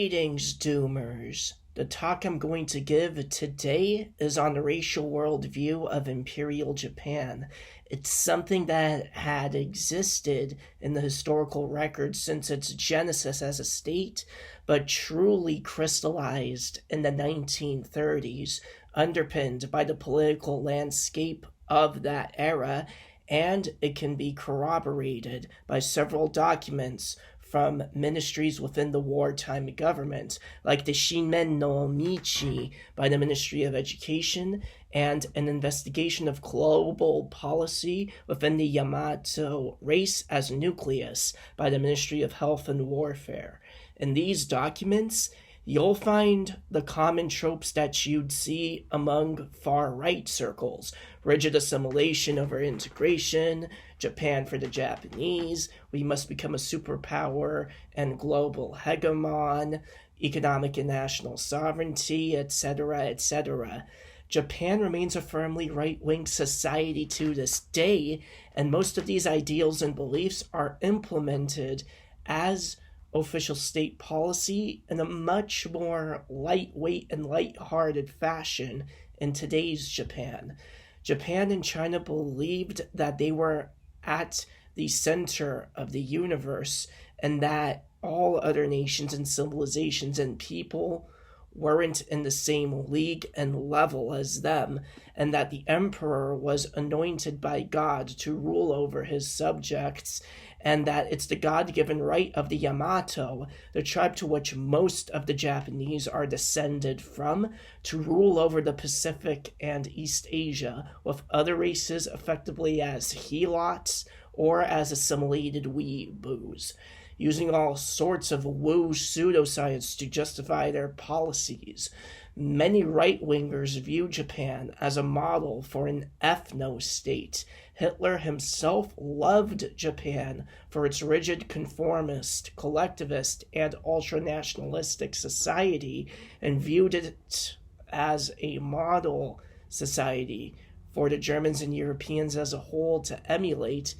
Greetings, Doomers. The talk I'm going to give today is on the racial worldview of Imperial Japan. It's something that had existed in the historical record since its genesis as a state, but truly crystallized in the 1930s, underpinned by the political landscape of that era, and it can be corroborated by several documents from ministries within the wartime government, like the Shinmen no Michi by the Ministry of Education, and an investigation of global policy within the Yamato race as a nucleus by the Ministry of Health and Warfare. In these documents, you'll find the common tropes that you'd see among far-right circles: rigid assimilation over integration, Japan for the Japanese, we must become a superpower and global hegemon, economic and national sovereignty, etc., etc. Japan remains a firmly right-wing society to this day, and most of these ideals and beliefs are implemented as official state policy in a much more lightweight and light-hearted fashion in today's Japan. Japan and China believed that they were at the center of the universe and that all other nations and civilizations and people weren't in the same league and level as them, and that the emperor was anointed by God to rule over his subjects, and that it's the God-given right of the Yamato, the tribe to which most of the Japanese are descended from, to rule over the Pacific and East Asia, with other races effectively as helots or as assimilated weeaboos, using all sorts of woo pseudoscience to justify their policies. Many right-wingers view Japan as a model for an ethno-state. Hitler himself loved Japan for its rigid conformist, collectivist, and ultra-nationalistic society, and viewed it as a model society for the Germans and Europeans as a whole to emulate.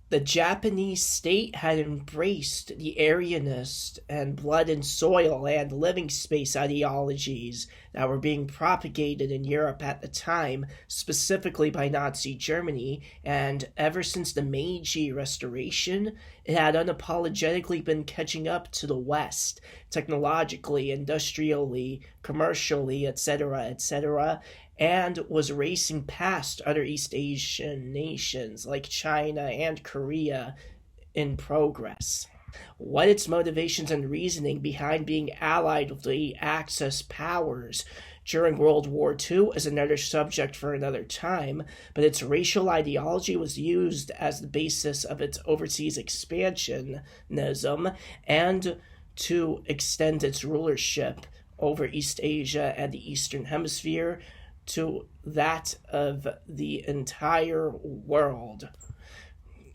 The Japanese state had embraced the Aryanist and blood and soil and living space ideologies that were being propagated in Europe at the time, specifically by Nazi Germany, and ever since the Meiji Restoration, it had unapologetically been catching up to the West, technologically, industrially, commercially, etc., etc., and was racing past other East Asian nations like China and Korea in progress. What its motivations and reasoning behind being allied with the Axis powers during World War II is another subject for another time, but its racial ideology was used as the basis of its overseas expansionism and to extend its rulership over East Asia and the Eastern Hemisphere to that of the entire world.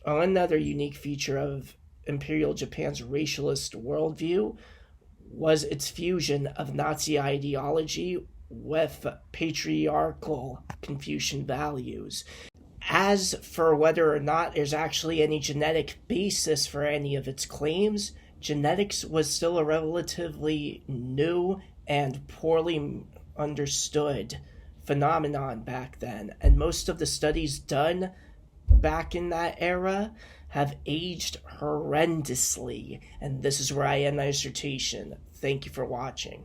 Another unique feature of Imperial Japan's racialist worldview was its fusion of Nazi ideology with patriarchal Confucian values. As for whether or not there's actually any genetic basis for any of its claims, genetics was still a relatively new and poorly understood phenomenon back then, and most of the studies done back in that era have aged horrendously, and this is where I end my dissertation. Thank you for watching.